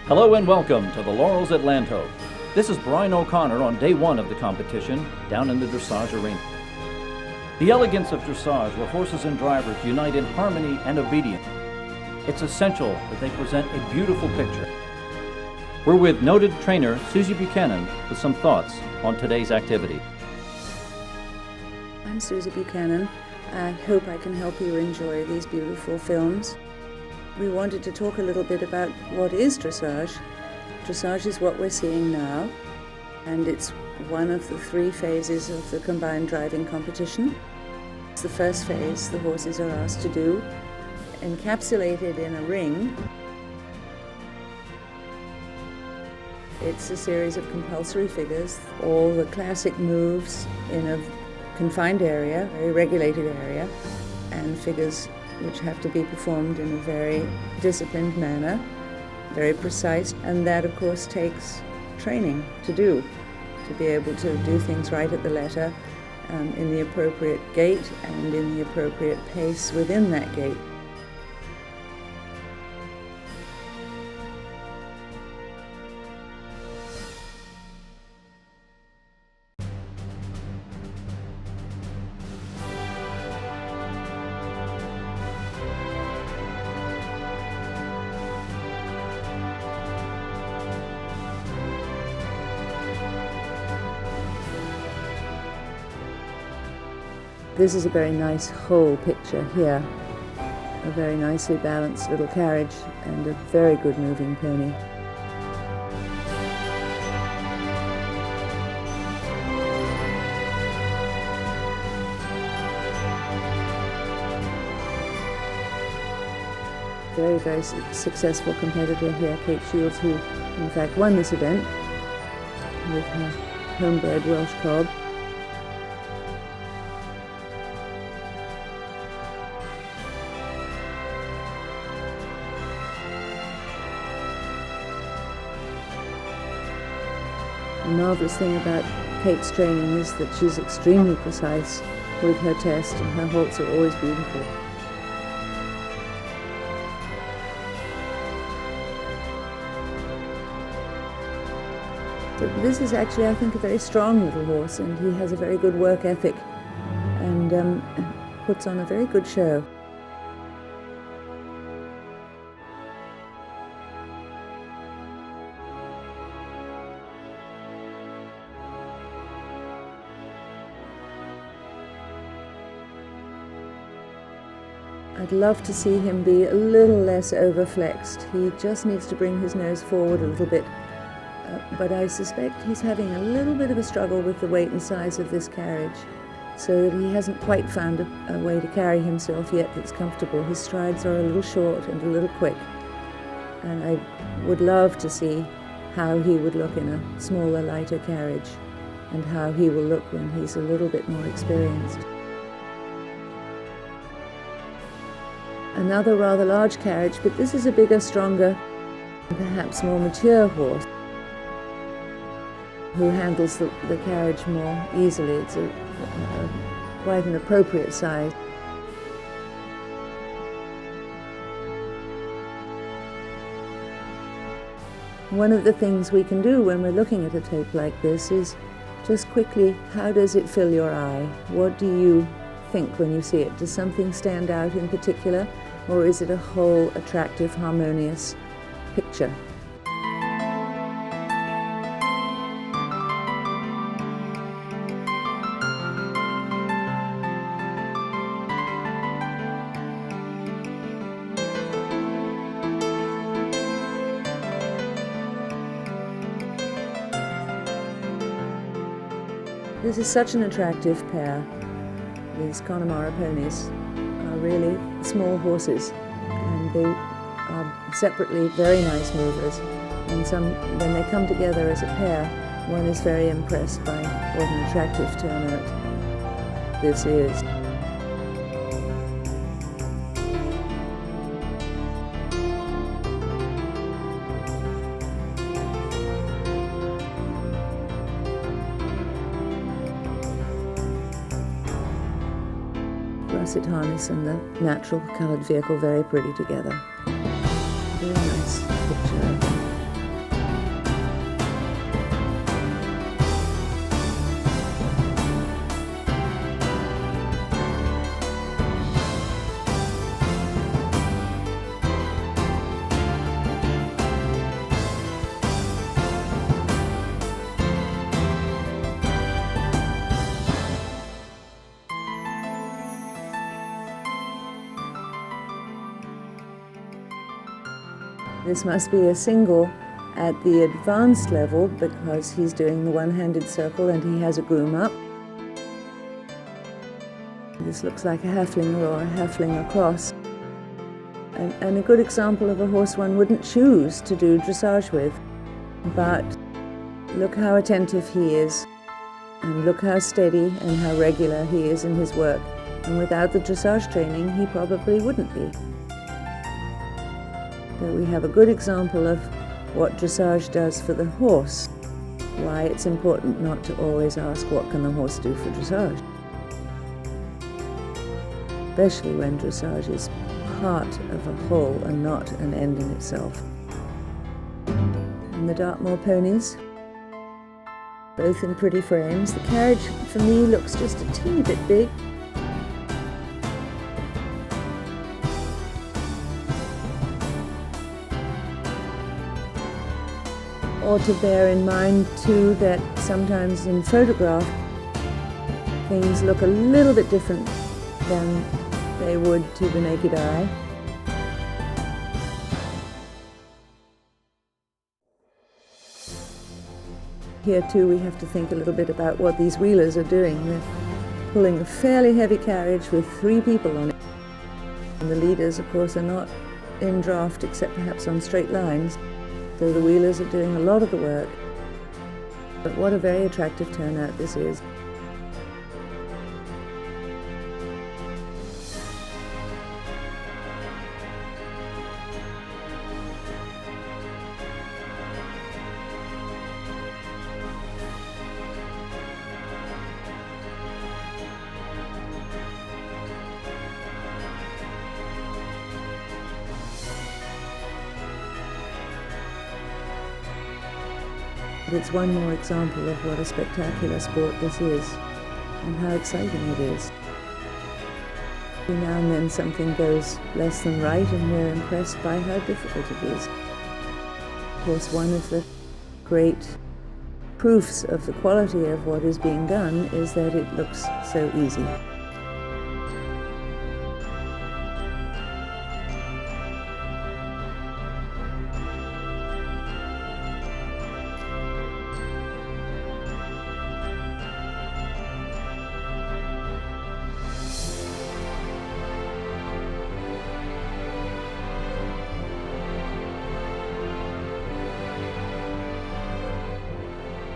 Hello and welcome to the Laurels at Landhope. This is Brian O'Connor on day one of the competition down in the dressage arena. The elegance of dressage, where horses and drivers unite in harmony and obedience. It's essential that they present a beautiful picture. We're with noted trainer Susie Buchanan with some thoughts on today's activity. I'm Susie Buchanan. I hope I can help you enjoy these beautiful films. We wanted to talk a little bit about what is dressage. Dressage is what we're seeing now, and it's one of the three phases of the combined driving competition. It's the first phase the horses are asked to do, encapsulated in a ring. It's a series of compulsory figures, all the classic moves in a confined area, very regulated area, and figures which have to be performed in a very disciplined manner, very precise, and that of course takes training to do, to be able to do things right at the letter, in the appropriate gait and in the appropriate pace within that gait. This is a very nice whole picture here. A very nicely balanced little carriage and a very good moving pony. Very, very successful competitor here, Kate Shields, who in fact won this event with her homebred Welsh cob. The marvellous thing about Kate's training is that she's extremely precise with her test, and her halts are always beautiful. So this is actually, I think, a very strong little horse, and he has a very good work ethic and puts on a very good show. I'd love to see him be a little less overflexed. He just needs to bring his nose forward a little bit. But I suspect he's having a little bit of a struggle with the weight and size of this carriage, so that he hasn't quite found a way to carry himself yet that's comfortable. His strides are a little short and a little quick. And I would love to see how he would look in a smaller, lighter carriage, and how he will look when he's a little bit more experienced. Another rather large carriage, but this is a bigger, stronger, perhaps more mature horse who handles the carriage more easily. It's quite an appropriate size. One of the things we can do when we're looking at a tape like this is just quickly, how does it fill your eye? What do you think when you see it? Does something stand out in particular, or is it a whole attractive, harmonious picture? This is such an attractive pair. These Connemara ponies are really small horses, and they are separately very nice movers. And when they come together as a pair, one is very impressed by what an attractive turnout this is. Russet harness and the natural coloured vehicle very pretty together. Very nice picture. This must be a single at the advanced level because he's doing the one-handed circle and he has a groom up. This looks like a halfling or a halfling across. And a good example of a horse one wouldn't choose to do dressage with. But look how attentive he is, and look how steady and how regular he is in his work. And without the dressage training, he probably wouldn't be. So we have a good example of what dressage does for the horse, why it's important not to always ask what can the horse do for dressage, especially when dressage is part of a whole and not an end in itself. And the Dartmoor ponies, both in pretty frames. The carriage for me looks just a teeny bit big. Or to bear in mind too that sometimes in photograph things look a little bit different than they would to the naked eye. Here too we have to think a little bit about what these wheelers are doing. They're pulling a fairly heavy carriage with 3 people on it. And the leaders of course are not in draft except perhaps on straight lines. So the wheelers are doing a lot of the work. But what a very attractive turnout this is. But it's one more example of what a spectacular sport this is, and how exciting it is. Every now and then something goes less than right and we're impressed by how difficult it is. Of course, one of the great proofs of the quality of what is being done is that it looks so easy.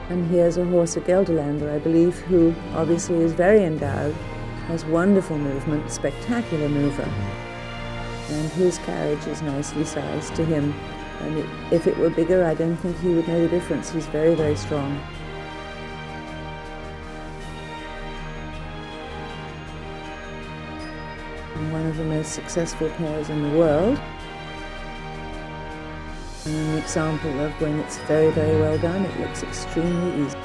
And here's a horse, a Gelderlander, I believe, who obviously is very endowed, has wonderful movement, spectacular mover. And his carriage is nicely sized to him. And if it were bigger, I don't think he would know the difference. He's very, very strong. And one of the most successful pairs in the world. And an example of when it's very, very well done, it looks extremely easy.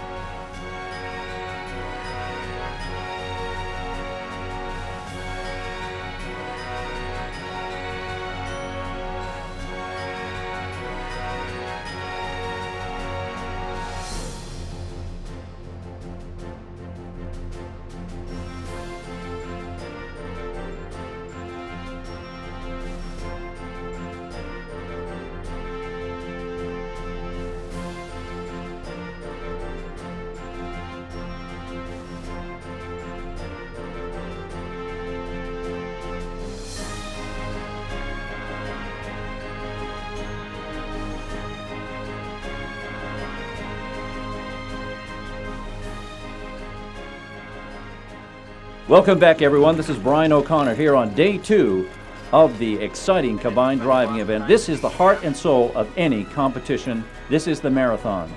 Welcome back, everyone. This is Brian O'Connor here on day 2 of the exciting combined driving event. This is the heart and soul of any competition. This is the marathon.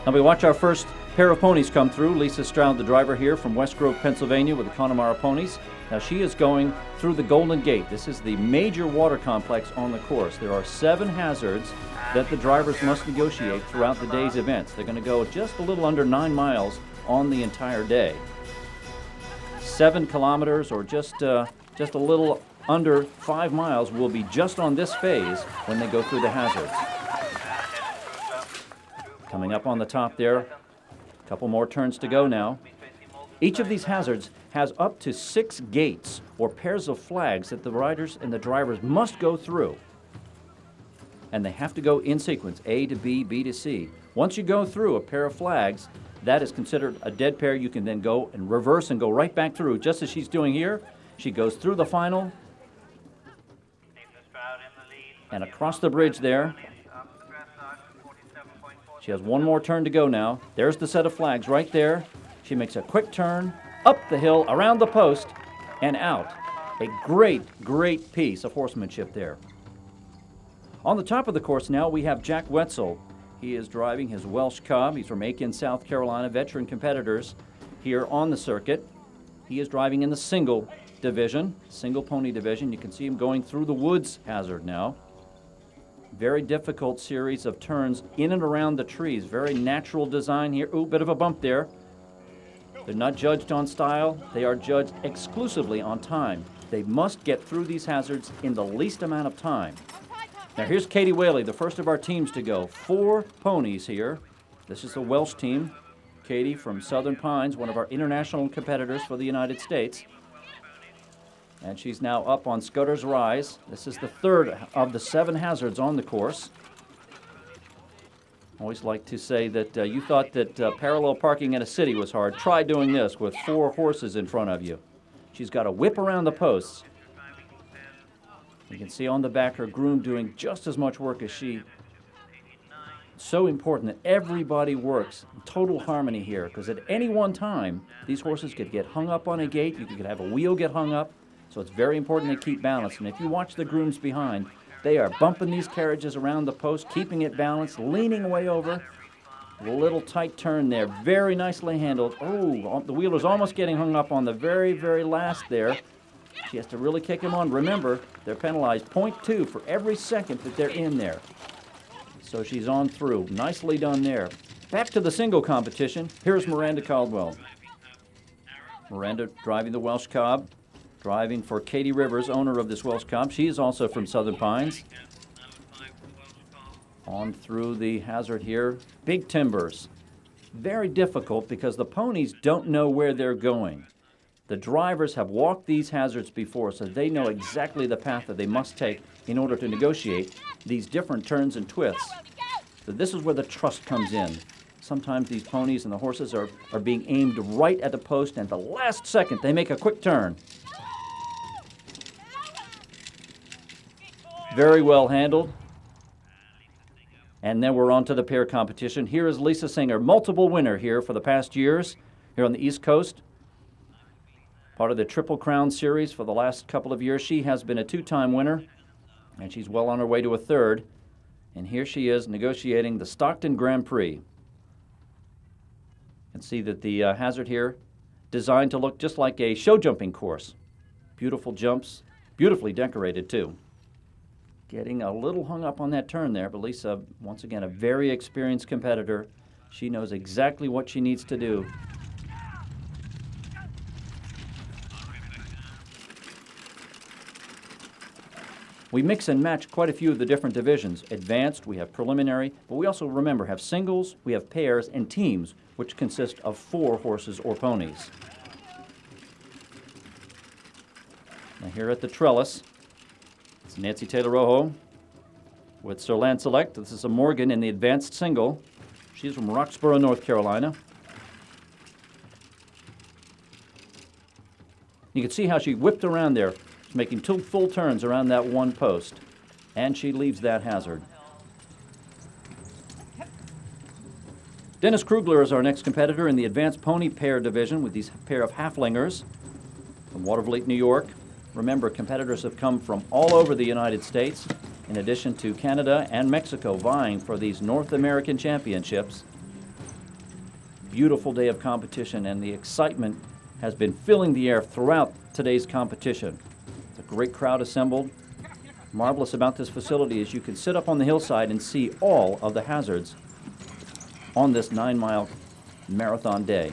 Now we watch our first pair of ponies come through. Lisa Stroud, the driver here from West Grove, Pennsylvania with the Connemara ponies. Now she is going through the Golden Gate. This is the major water complex on the course. There are 7 hazards that the drivers must negotiate throughout the day's events. They're going to go just a little under 9 miles on the entire day. 7 kilometers or just a little under 5 miles will be just on this phase when they go through the hazards. Coming up on the top there, a couple more turns to go now. Each of these hazards has up to 6 gates or pairs of flags that the riders and the drivers must go through. and they have to go in sequence, A to B, B to C. Once you go through a pair of flags, that is considered a dead pair. You can then go and reverse and go right back through, just as she's doing here. She goes through the final and across the bridge there. She has one more turn to go now. There's the set of flags right there. She makes a quick turn, up the hill, around the post, and out. A great, great piece of horsemanship there. On the top of the course now, we have Jack Wetzel. He is driving his Welsh Cob. He's from Aiken, South Carolina, veteran competitors here on the circuit. He is driving in the single division, single pony division. You can see him going through the woods hazard now. Very difficult series of turns in and around the trees. Very natural design here. Ooh, bit of a bump there. They're not judged on style. They are judged exclusively on time. They must get through these hazards in the least amount of time. Now here's Katie Whaley, the first of our teams to go. 4 ponies here. This is the Welsh team. Katie from Southern Pines, one of our international competitors for the United States. And she's now up on Scudder's Rise. This is the third of the 7 hazards on the course. I always like to say that you thought that parallel parking in a city was hard. Try doing this with 4 horses in front of you. She's got to whip around the posts. You can see on the back her groom doing just as much work as she. It's so important that everybody works in total harmony here, because at any one time, these horses could get hung up on a gate. You could have a wheel get hung up. So it's very important they keep balance. And if you watch the grooms behind, they are bumping these carriages around the post, keeping it balanced, leaning way over. A little tight turn there, very nicely handled. Oh, the wheeler's almost getting hung up on the very, very last there. She has to really kick him on. Remember, they're penalized 0.2 for every second that they're in there. So she's on through. Nicely done there. Back to the single competition. Here's Miranda Caldwell. Miranda driving the Welsh Cob, driving for Katie Rivers, owner of this Welsh Cob. She is also from Southern Pines. On through the hazard here. Big timbers. Very difficult because the ponies don't know where they're going. The drivers have walked these hazards before, so they know exactly the path that they must take in order to negotiate these different turns and twists. So this is where the trust comes in. Sometimes these ponies and the horses are being aimed right at the post, and at the last second they make a quick turn. Very well handled. And then we're on to the pair competition. Here is Lisa Singer, multiple winner here for the past years here on the East Coast. Part of the Triple Crown series for the last couple of years. She has been a 2-time winner, and she's well on her way to a 3rd. And here she is negotiating the Stockton Grand Prix. You can see that the hazard here designed to look just like a show jumping course. Beautiful jumps, beautifully decorated too. Getting a little hung up on that turn there, but Lisa, once again, a very experienced competitor. She knows exactly what she needs to do. We mix and match quite a few of the different divisions. Advanced, we have preliminary, but we also, remember, have singles, we have pairs, and teams, which consist of 4 horses or ponies. Now here at the trellis, it's Nancy Taylor Rojo with Sir Lance Select. This is a Morgan in the advanced single. She's from Roxborough, North Carolina. You can see how she whipped around there, making 2 full turns around that one post. And she leaves that hazard. Dennis Krugler is our next competitor in the advanced pony pair division with these pair of halflingers from Watervliet, New York. Remember, competitors have come from all over the United States, in addition to Canada and Mexico, vying for these North American championships. Beautiful day of competition, and the excitement has been filling the air throughout today's competition. It's a great crowd assembled. Marvelous about this facility is you can sit up on the hillside and see all of the hazards on this 9-mile marathon day.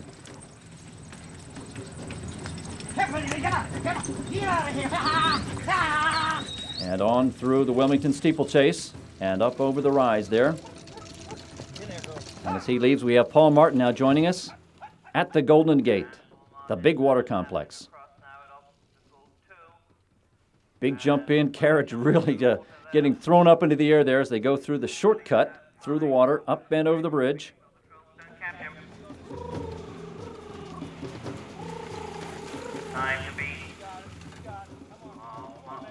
And on through the Wilmington steeplechase and up over the rise there. And as he leaves, we have Paul Martin now joining us at the Golden Gate, the big water complex. Big jump in, carriage really getting thrown up into the air there as they go through the shortcut through the water, up and over the bridge.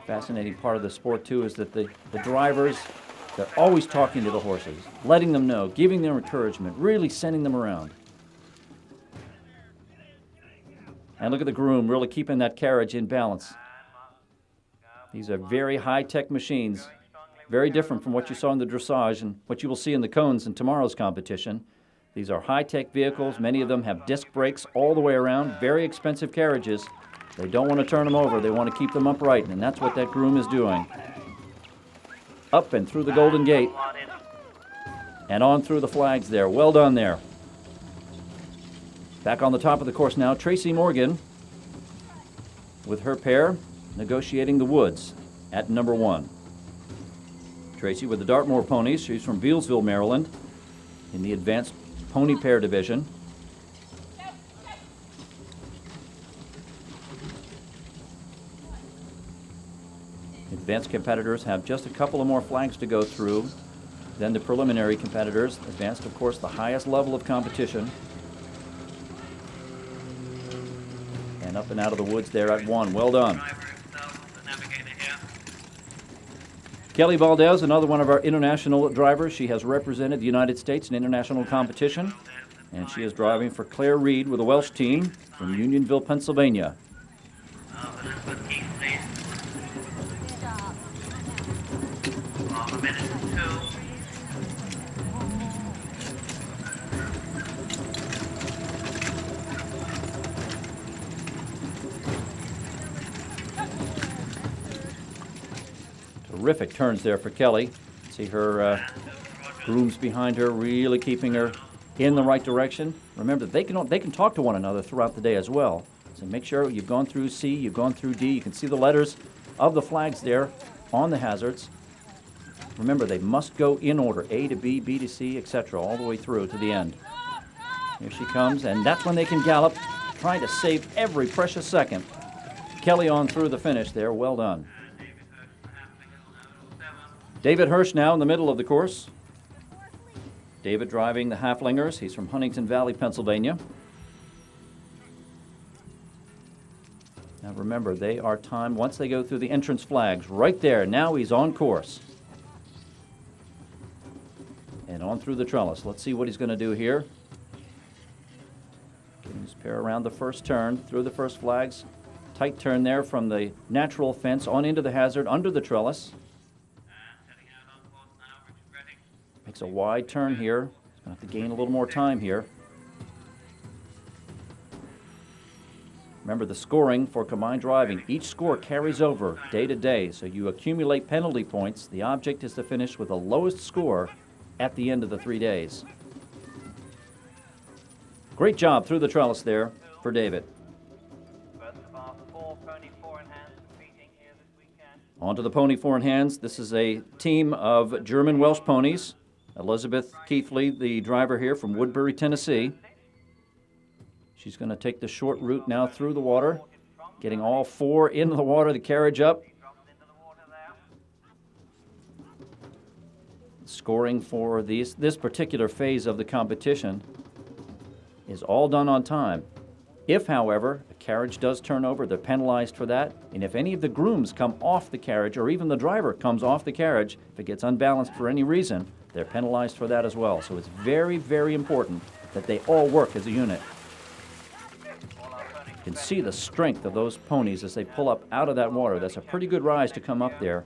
Fascinating part of the sport, too, is that the drivers, they're always talking to the horses, letting them know, giving them encouragement, really sending them around. And look at the groom really keeping that carriage in balance. These are very high-tech machines, very different from what you saw in the dressage and what you will see in the cones in tomorrow's competition. These are high-tech vehicles. Many of them have disc brakes all the way around, very expensive carriages. They don't want to turn them over. They want to keep them upright, and that's what that groom is doing. Up and through the Golden Gate and on through the flags there. Well done there. Back on the top of the course now, Tracy Morgan with her pair negotiating the woods at number 1. Tracy with the Dartmoor ponies. She's from Bealsville, Maryland, in the advanced pony pair division. Advanced competitors have just a couple of more flags to go through than the preliminary competitors. Advanced, of course, the highest level of competition. And up and out of the woods there at 1. Well done. Kelly Valdez, another one of our international drivers. She has represented the United States in international competition, and she is driving for Claire Reed with a Welsh team from Unionville, Pennsylvania. Terrific turns there for Kelly. See her grooms behind her really keeping her in the right direction. Remember, they can talk to one another throughout the day as well. So make sure you've gone through C, you've gone through D. You can see the letters of the flags there on the hazards. Remember, they must go in order, A to B, B to C, etc., all the way through to the end. Here she comes, and that's when they can gallop, trying to save every precious second. Kelly on through the finish there. Well done. David Hirsch now in the middle of the course. David driving the Halflingers. He's from Huntington Valley, Pennsylvania. Now remember, they are timed once they go through the entrance flags. Right there, now he's on course. And on through the trellis. Let's see what he's going to do here. Getting his pair around the first turn, through the first flags. Tight turn there from the natural fence on into the hazard, under the trellis. Makes a wide turn here. He's going to have to gain a little more time here. Remember the scoring for combined driving. Each score carries over day to day, so you accumulate penalty points. The object is to finish with the lowest score at the end of the 3 days. Great job through the trellis there for David. On to the pony 4 in hands. This is a team of German Welsh ponies. Elizabeth Keithley, the driver here from Woodbury, Tennessee. She's going to take the short route now through the water, getting all 4 into the water, the carriage up. Scoring for this particular phase of the competition is all done on time. If, however, a carriage does turn over, they're penalized for that. And if any of the grooms come off the carriage, or even the driver comes off the carriage, if it gets unbalanced for any reason, they're penalized for that as well. So it's very, very important that they all work as a unit. You can see the strength of those ponies as they pull up out of that water. That's a pretty good rise to come up there.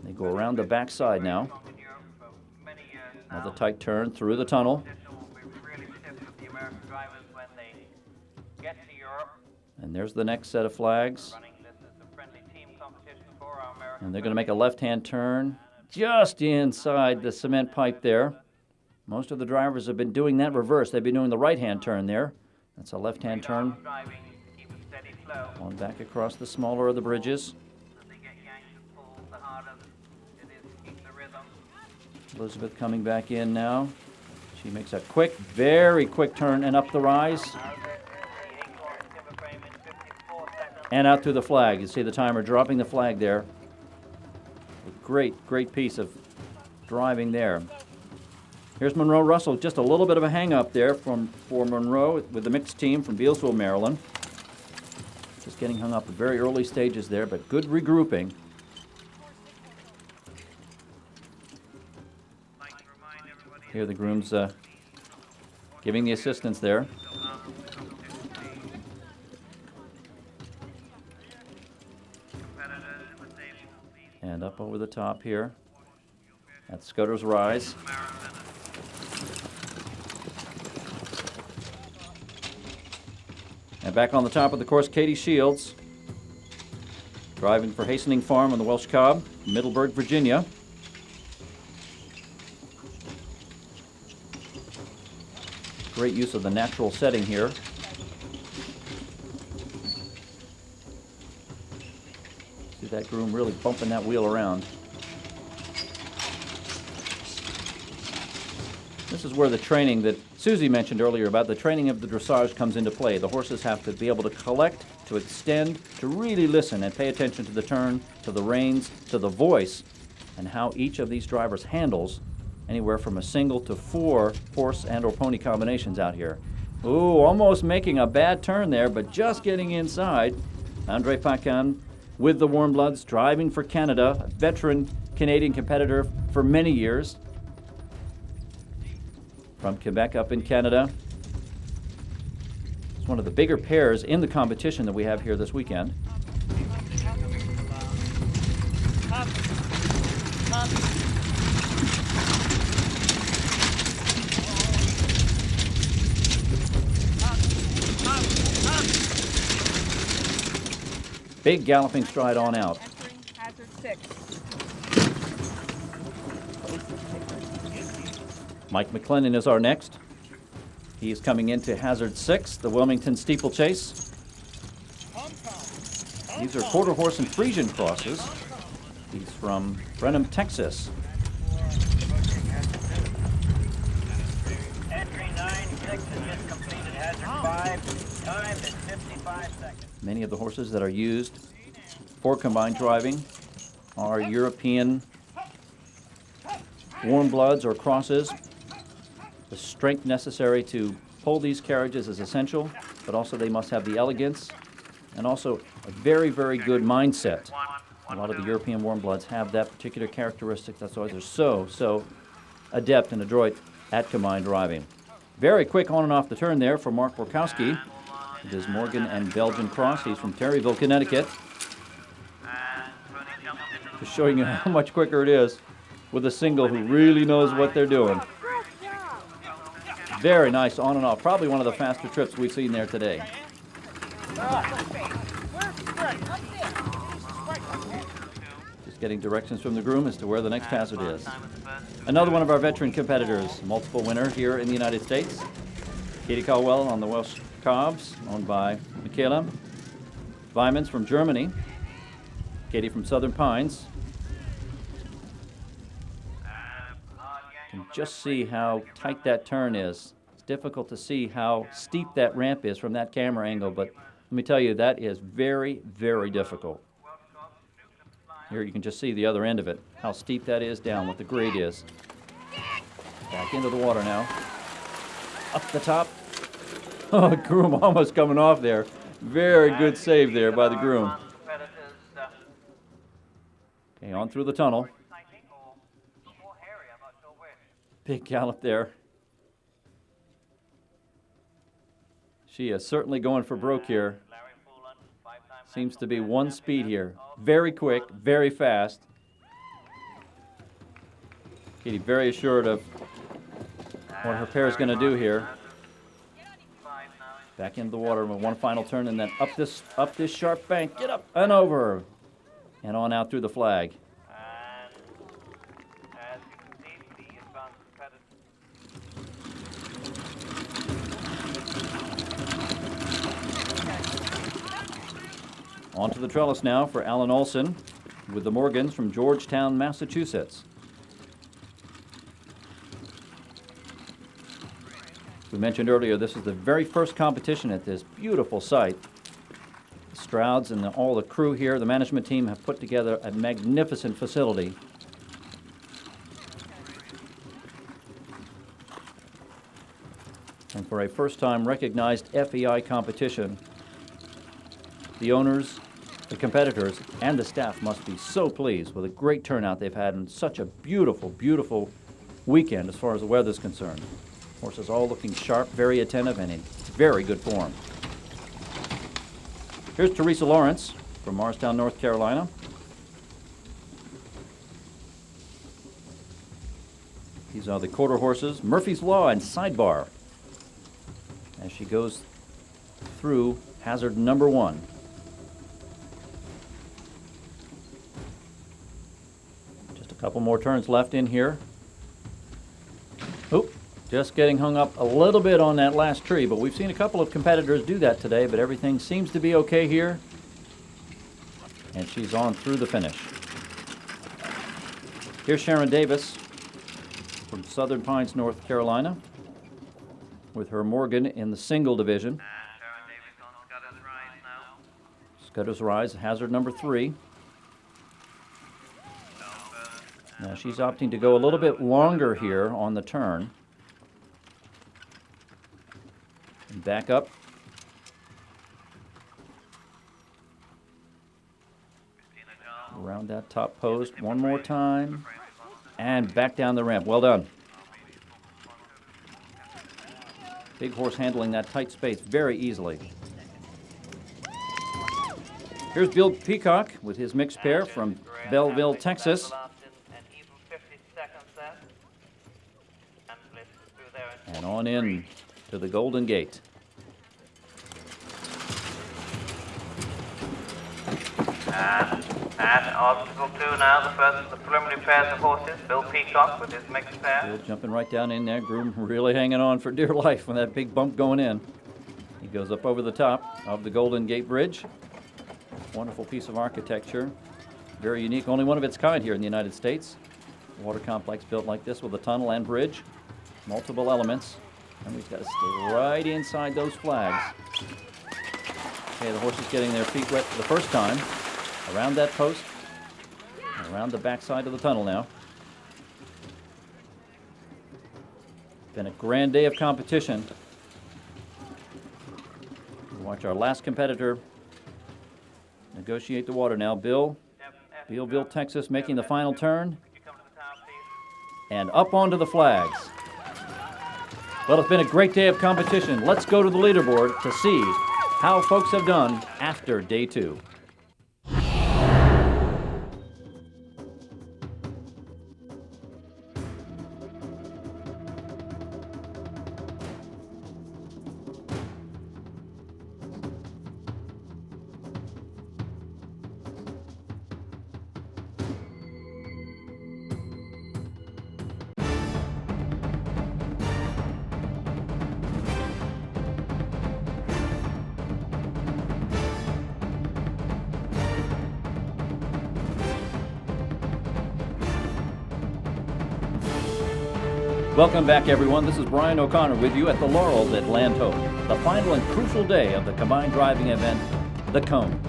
They go around the backside now. Another tight turn through the tunnel. And there's the next set of flags. And they're going to make a left-hand turn just inside the cement pipe there. Most of the drivers have been doing that reverse. They've been doing the right-hand turn there. That's a left-hand turn. On back across the smaller of the bridges. Elizabeth coming back in now. She makes a quick, very quick turn and up the rise. And out through the flag. You see the timer dropping the flag there. great piece of driving there. Here's Monroe Russell, just a little bit of a hang-up there for Monroe with the mixed team from Bealsville, Maryland. Just getting hung up at very early stages there, but good regrouping. Here the grooms giving the assistance there. And up over the top here. That's Scudder's Rise. And back on the top of the course, Katie Shields, driving for Hastening Farm on the Welsh Cobb, Middleburg, Virginia. Great use of the natural setting here. See that groom really bumping that wheel around. This is where the training that Susie mentioned earlier about the training of the dressage comes into play. The horses have to be able to collect, to extend, to really listen and pay attention to the turn, to the reins, to the voice, and how each of these drivers handles anywhere from a single to 4 horse and or pony combinations out here. Ooh, almost making a bad turn there, but just getting inside. Andre Paquin with the Warm Bloods, driving for Canada, a veteran Canadian competitor for many years. From Quebec up in Canada. It's one of the bigger pairs in the competition that we have here this weekend. Big galloping stride on out. Hazard 6. Mike McLennan is our next. He's coming into Hazard 6, the Wilmington Steeplechase. These are quarter horse and Frisian crosses. He's from Brenham, Texas. Entry 9-6 has just completed Hazard 5. Time is 55 seconds. Many of the horses that are used for combined driving are European warm bloods or crosses. The strength necessary to pull these carriages is essential, but also they must have the elegance and also a very, very good mindset. A lot of the European warm bloods have that particular characteristic. That's why they're so adept and adroit at combined driving. Very quick on and off the turn there for Mark Borkowski. It is Morgan and Belgian Cross. He's from Terryville, Connecticut. Just showing you how much quicker it is with a single who really knows what they're doing. Very nice on and off. Probably one of the faster trips we've seen there today. Just getting directions from the groom as to where the next hazard is. Another one of our veteran competitors, multiple winner here in the United States. Katie Caldwell on the Welsh Cobbs, owned by Michaela. Weimans from Germany. Katie from Southern Pines. You can just see how tight that turn is. It's difficult to see how steep that ramp is from that camera angle, but let me tell you, that is very, very difficult. Here you can just see the other end of it, how steep that is down, what the grade is. Back into the water now. Up the top. Oh, groom almost coming off there. Very good save there by the groom. Okay, on through the tunnel. Big gallop there. She is certainly going for broke here. Seems to be one speed here. Very quick, very fast. Katie very assured of what her pair is going to do here. Back into the water with one final turn and then up this sharp bank. Get up and over. And on out through the flag. On to the trellis now for Alan Olson with the Morgans from Georgetown, Massachusetts. We mentioned earlier, this is the very first competition at this beautiful site. Strouds and all the crew here, the management team, have put together a magnificent facility And for a first-time recognized FEI competition, the owners, the competitors, and the staff must be so pleased with a great turnout they've had in such a beautiful, beautiful weekend as far as the weather's concerned. Horses all looking sharp, very attentive, and in very good form. Here's Teresa Lawrence from Morristown, North Carolina. These are the quarter horses, Murphy's Law and Sidebar, as she goes through hazard number 1. Just a couple more turns left in here. Oop, just getting hung up a little bit on that last tree, but we've seen a couple of competitors do that today, but everything seems to be okay here. And she's on through the finish. Here's Sharon Davis from Southern Pines, North Carolina, with her Morgan in the single division. Scudder's Rise, hazard number 3. Now she's opting to go a little bit longer here on the turn. And back up. Around that top post one more time. And back down the ramp. Well done. Big horse handling that tight space very easily. Here's Bill Peacock with his mixed pair from Belleville, Texas. And on in to the Golden Gate. And obstacle 2 now, the preliminary pairs of horses. Bill Peacock with his mixed pair. Bill jumping right down in there. Groom really hanging on for dear life with that big bump going in. He goes up over the top of the Golden Gate Bridge. Wonderful piece of architecture. Very unique, only one of its kind here in the United States. Water complex built like this with a tunnel and bridge. Multiple elements. And we've got to stay right inside those flags. Okay, the horse is getting their feet wet for the first time. Around that post, and around the backside of the tunnel now. Been a grand day of competition. We'll watch our last competitor negotiate the water now. Bealville, Texas, making the final turn. And up onto the flags. Well, it's been a great day of competition. Let's go to the leaderboard to see how folks have done after day 2. Welcome back, everyone. This is Brian O'Connor with you at the Laurels at Landhope, the final and crucial day of the combined driving event, the Cone.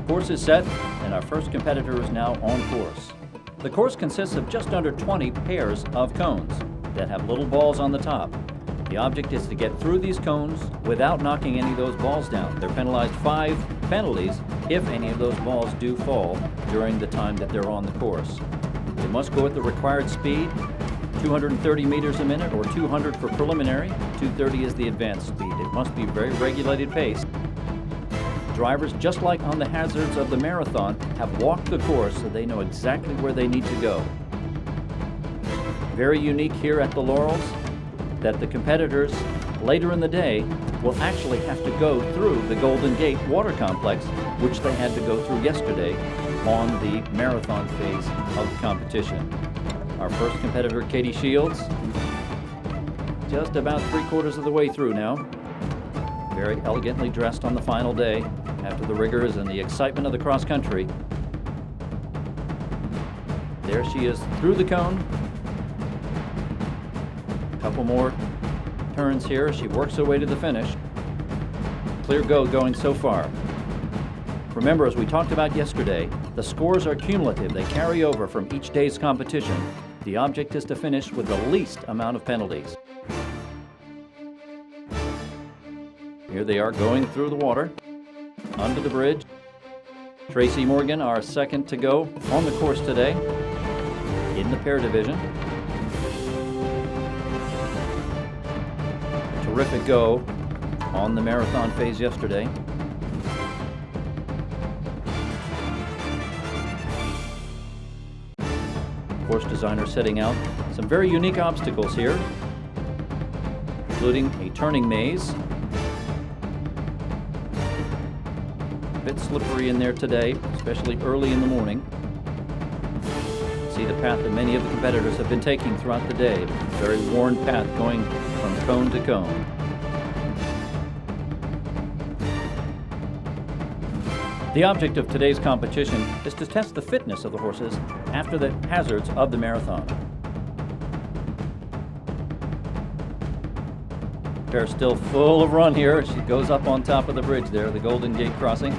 Course is set, and our first competitor is now on course. The course consists of just under 20 pairs of cones that have little balls on the top. The object is to get through these cones without knocking any of those balls down. They're penalized 5 penalties if any of those balls do fall during the time that they're on the course. They must go at the required speed, 230 meters a minute or 200 for preliminary. 230 is the advanced speed. It must be very regulated pace. Drivers, just like on the hazards of the marathon, have walked the course so they know exactly where they need to go. Very unique here at the Laurels that the competitors later in the day will actually have to go through the Golden Gate water complex, which they had to go through yesterday on the marathon phase of the competition. Our first competitor, Katie Shields, just about 3/4 of the way through now. Very elegantly dressed on the final day after the rigors and the excitement of the cross country. There she is through the cone. A couple more turns here. She works her way to the finish. Clear go going so far. Remember, as we talked about yesterday, the scores are cumulative. They carry over from each day's competition. The object is to finish with the least amount of penalties. Here they are going through the water, under the bridge. Tracy Morgan, our second to go on the course today in the pair division. Terrific go on the marathon phase yesterday. Course designer setting out some very unique obstacles here, including a turning maze. A bit slippery in there today, especially early in the morning. See the path that many of the competitors have been taking throughout the day. Very worn path going from cone to cone. The object of today's competition is to test the fitness of the horses after the hazards of the marathon. Pair still full of run here. She goes up on top of the bridge there, the Golden Gate crossing.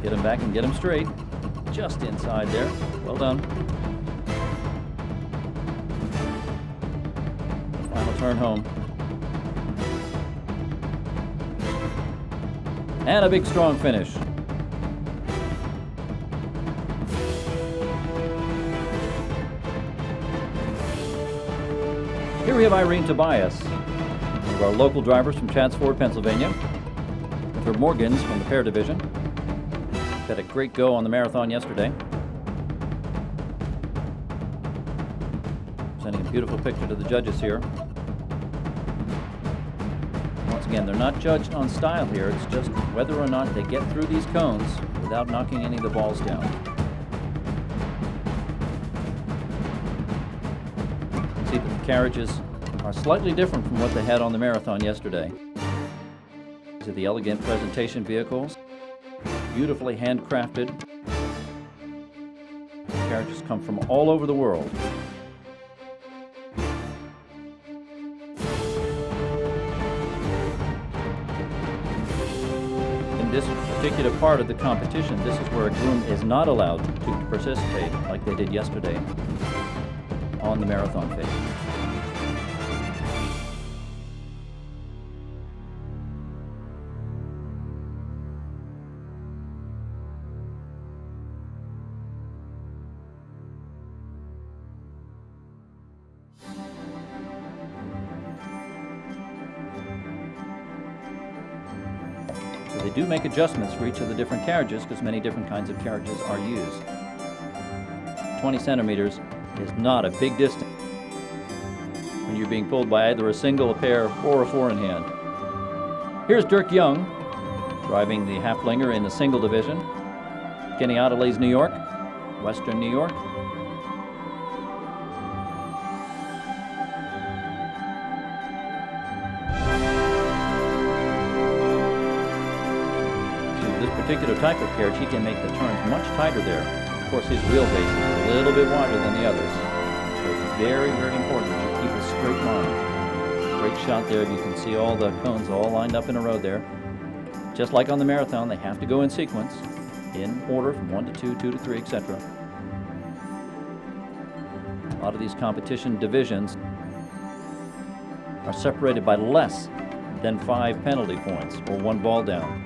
Get him back and get him straight. Just inside there. Well done. Final turn home. And a big strong finish. Here we have Irene Tobias, one of our local drivers from Chatsford, Pennsylvania, with her Morgans from the pair division. Had a great go on the marathon yesterday. Sending a beautiful picture to the judges here. Once again, they're not judged on style here. It's just whether or not they get through these cones without knocking any of the balls down. See that the carriages are slightly different from what they had on the marathon yesterday. These are the elegant presentation vehicles. Beautifully handcrafted. Carriages come from all over the world. In this particular part of the competition, this is where a groom is not allowed to participate like they did yesterday on the marathon phase. They do make adjustments for each of the different carriages because many different kinds of carriages are used. 20 centimeters is not a big distance when you're being pulled by either a single, a pair, or a four-in-hand. Here's Dirk Young driving the halflinger in the single division. Kenneattales, New York, Western New York. Particular type of carriage, he can make the turns much tighter there. Of course, his wheelbase is a little bit wider than the others. So it's very, very important that you keep a straight line. Great shot there. You can see all the cones all lined up in a row there. Just like on the marathon, they have to go in sequence, in order from 1 to 2, 2 to 3, etc. A lot of these competition divisions are separated by less than 5 penalty points or 1 ball down.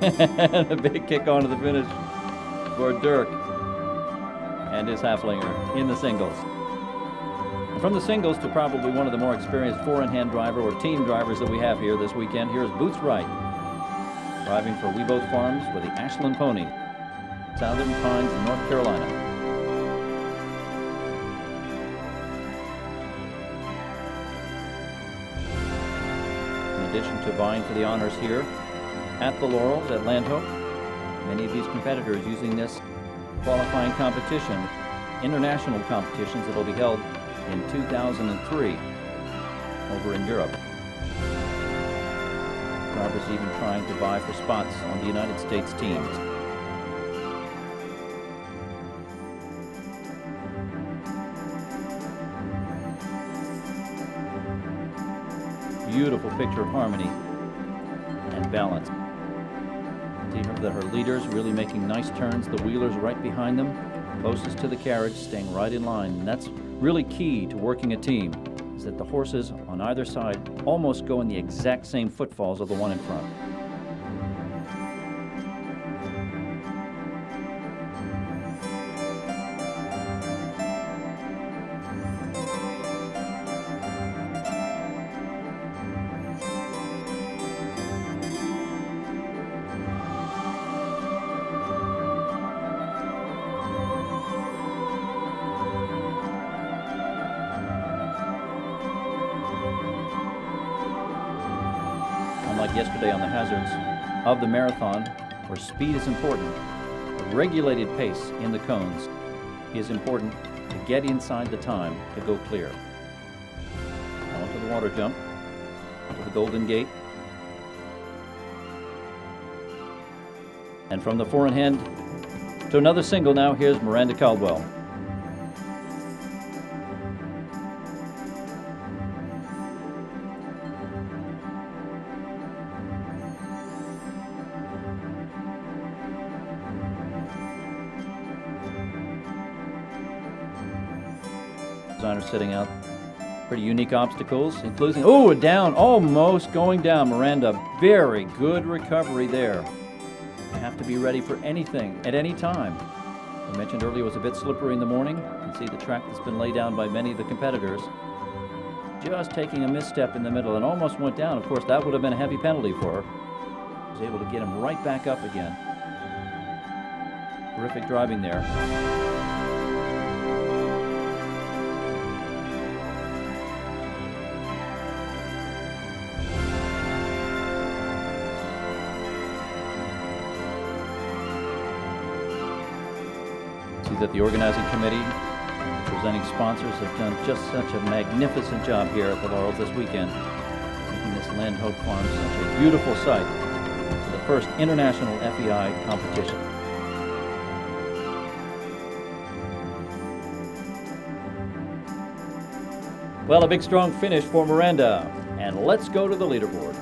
And a big kick onto the finish for Dirk and his halflinger in the singles. From the singles to probably one of the more experienced four-in-hand driver or team drivers that we have here this weekend, here's Boots Wright, driving for We Both Farms with the Ashland Pony, Southern Pines, North Carolina. In addition to vying for the honors here at the Laurels at Landhope, many of these competitors using this qualifying competition, international competitions that will be held in 2003 over in Europe. Drivers even trying to vie for spots on the United States teams. beautiful picture of harmony and balance. See that her leaders really making nice turns, the wheelers right behind them, closest to the carriage, staying right in line. And that's really key to working a team, is that the horses on either side almost go in the exact same footfalls of the one in front. Unlike yesterday on the hazards of the marathon, where speed is important, a regulated pace in the cones is important to get inside the time to go clear. Now onto the water jump, to the Golden Gate. And from the four in hand to another single now, here's Miranda Caldwell. Designer setting out pretty unique obstacles, including, oh, down, almost going down. Miranda, very good recovery there. You have to be ready for anything at any time. I mentioned earlier it was a bit slippery in the morning. You can see the track that's been laid down by many of the competitors. Just taking a misstep in the middle and almost went down. Of course, that would have been a heavy penalty for her. Was able to get him right back up again. Terrific driving there. That the organizing committee, presenting sponsors, have done just such a magnificent job here at the Laurels this weekend, making this Landhope Farm such a beautiful site for the first international FEI competition. Well, a big strong finish for Miranda, and let's go to the leaderboard.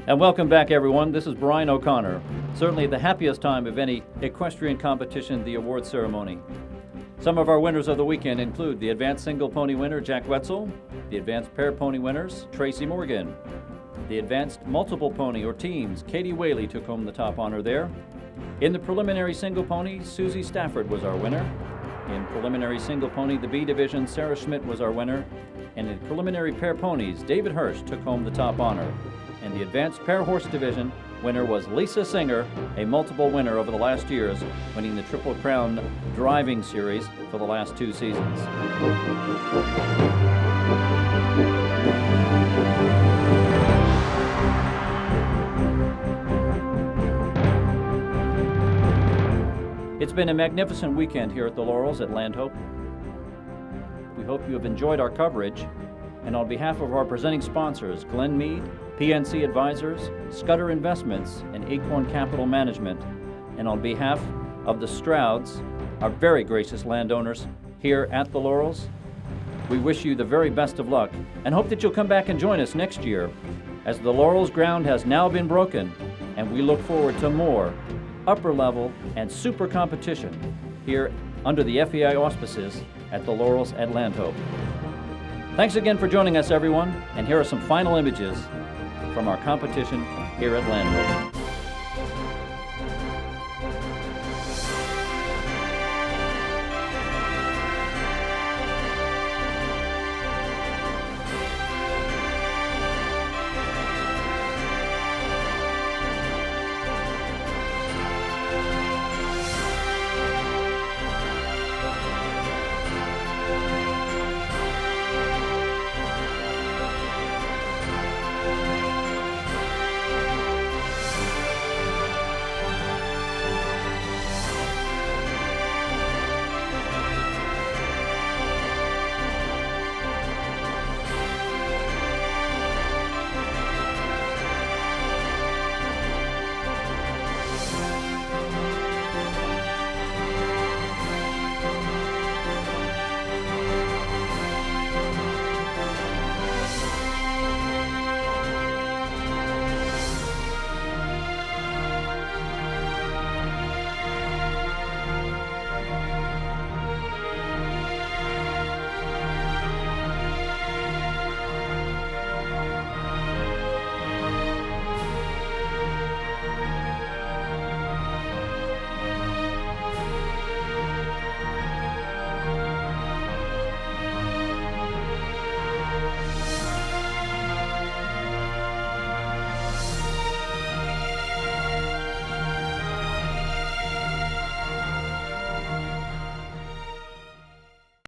And welcome back, everyone. This is Brian O'Connor. Certainly the happiest time of any equestrian competition, the award ceremony. Some of our winners of the weekend include the advanced single pony winner, Jack Wetzel, the advanced pair pony winners, Tracy Morgan, the advanced multiple pony or teams, Katie Whaley took home the top honor there. In the preliminary single pony, Susie Stafford was our winner. In preliminary single pony, the B division, Sarah Schmidt was our winner. And in preliminary pair ponies, David Hirsch took home the top honor. And the advanced pair horse division winner was Lisa Singer, a multiple winner over the last years, winning the Triple Crown driving series for the last 2 seasons. It's been a magnificent weekend here at the Laurels at Landhope. We hope you have enjoyed our coverage. And on behalf of our presenting sponsors, Glen Mead, PNC Advisors, Scudder Investments, and Acorn Capital Management, and on behalf of the Strouds, our very gracious landowners here at the Laurels, we wish you the very best of luck and hope that you'll come back and join us next year, as the Laurels ground has now been broken, and we look forward to more upper level and super competition here under the FEI auspices at the Laurels at Landhope. Thanks again for joining us, everyone, and here are some final images from our competition here at Landhope.